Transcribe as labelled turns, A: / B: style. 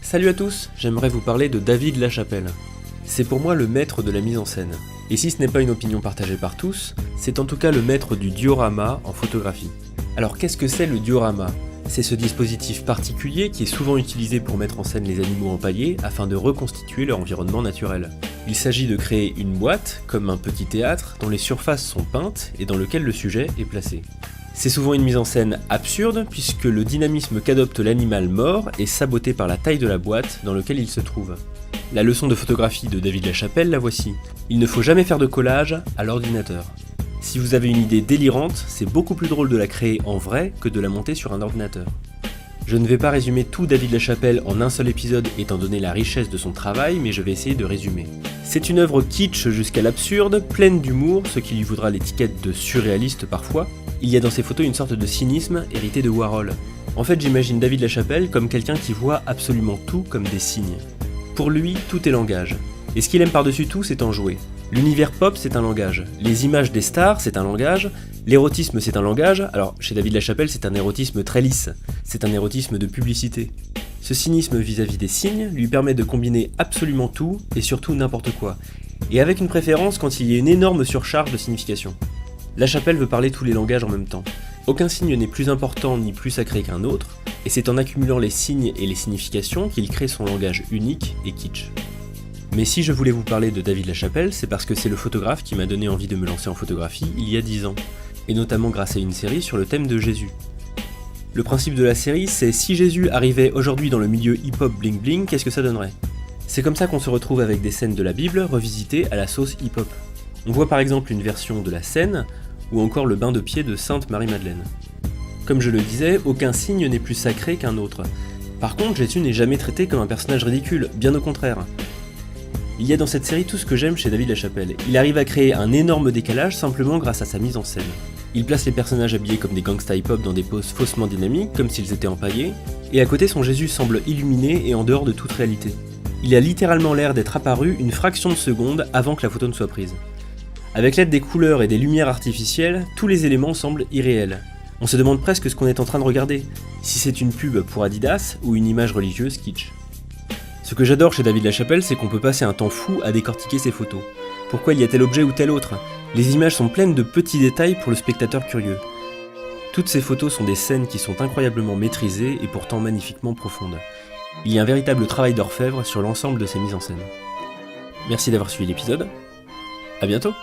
A: Salut à tous, j'aimerais vous parler de David Lachapelle. C'est pour moi le maître de la mise en scène. Et si ce n'est pas une opinion partagée par tous, c'est en tout cas le maître du diorama en photographie. Alors qu'est-ce que c'est le diorama ? C'est ce dispositif particulier qui est souvent utilisé pour mettre en scène les animaux empaillés afin de reconstituer leur environnement naturel. Il s'agit de créer une boîte, comme un petit théâtre, dont les surfaces sont peintes et dans lequel le sujet est placé. C'est souvent une mise en scène absurde puisque le dynamisme qu'adopte l'animal mort est saboté par la taille de la boîte dans laquelle il se trouve. La leçon de photographie de David Lachapelle, la voici. Il ne faut jamais faire de collage à l'ordinateur. Si vous avez une idée délirante, c'est beaucoup plus drôle de la créer en vrai que de la monter sur un ordinateur. Je ne vais pas résumer tout David Lachapelle en un seul épisode étant donné la richesse de son travail, mais je vais essayer de résumer. C'est une œuvre kitsch jusqu'à l'absurde, pleine d'humour, ce qui lui vaudra l'étiquette de surréaliste parfois. Il y a dans ses photos une sorte de cynisme hérité de Warhol. En fait, j'imagine David Lachapelle comme quelqu'un qui voit absolument tout comme des signes. Pour lui, tout est langage. Et ce qu'il aime par-dessus tout, c'est en jouer. L'univers pop, c'est un langage. Les images des stars, c'est un langage. L'érotisme, c'est un langage. Alors, chez David Lachapelle, c'est un érotisme très lisse. C'est un érotisme de publicité. Ce cynisme vis-à-vis des signes lui permet de combiner absolument tout et surtout n'importe quoi. Et avec une préférence quand il y a une énorme surcharge de signification. Lachapelle veut parler tous les langages en même temps. Aucun signe n'est plus important ni plus sacré qu'un autre, et c'est en accumulant les signes et les significations qu'il crée son langage unique et kitsch. Mais si je voulais vous parler de David Lachapelle, c'est parce que c'est le photographe qui m'a donné envie de me lancer en photographie il y a 10 ans, et notamment grâce à une série sur le thème de Jésus. Le principe de la série, c'est si Jésus arrivait aujourd'hui dans le milieu hip-hop bling-bling, qu'est-ce que ça donnerait ? C'est comme ça qu'on se retrouve avec des scènes de la Bible revisitées à la sauce hip-hop. On voit par exemple une version de la scène, ou encore le bain de pied de Sainte Marie-Madeleine. Comme je le disais, aucun signe n'est plus sacré qu'un autre. Par contre, Jésus n'est jamais traité comme un personnage ridicule, bien au contraire. Il y a dans cette série tout ce que j'aime chez David Lachapelle. Il arrive à créer un énorme décalage simplement grâce à sa mise en scène. Il place les personnages habillés comme des gangsta hip-hop dans des poses faussement dynamiques, comme s'ils étaient empaillés, et à côté son Jésus semble illuminé et en dehors de toute réalité. Il a littéralement l'air d'être apparu une fraction de seconde avant que la photo ne soit prise. Avec l'aide des couleurs et des lumières artificielles, tous les éléments semblent irréels. On se demande presque ce qu'on est en train de regarder, si c'est une pub pour Adidas ou une image religieuse kitsch. Ce que j'adore chez David Lachapelle, c'est qu'on peut passer un temps fou à décortiquer ses photos. Pourquoi il y a tel objet ou tel autre ? Les images sont pleines de petits détails pour le spectateur curieux. Toutes ces photos sont des scènes qui sont incroyablement maîtrisées et pourtant magnifiquement profondes. Il y a un véritable travail d'orfèvre sur l'ensemble de ces mises en scène. Merci d'avoir suivi l'épisode. À bientôt.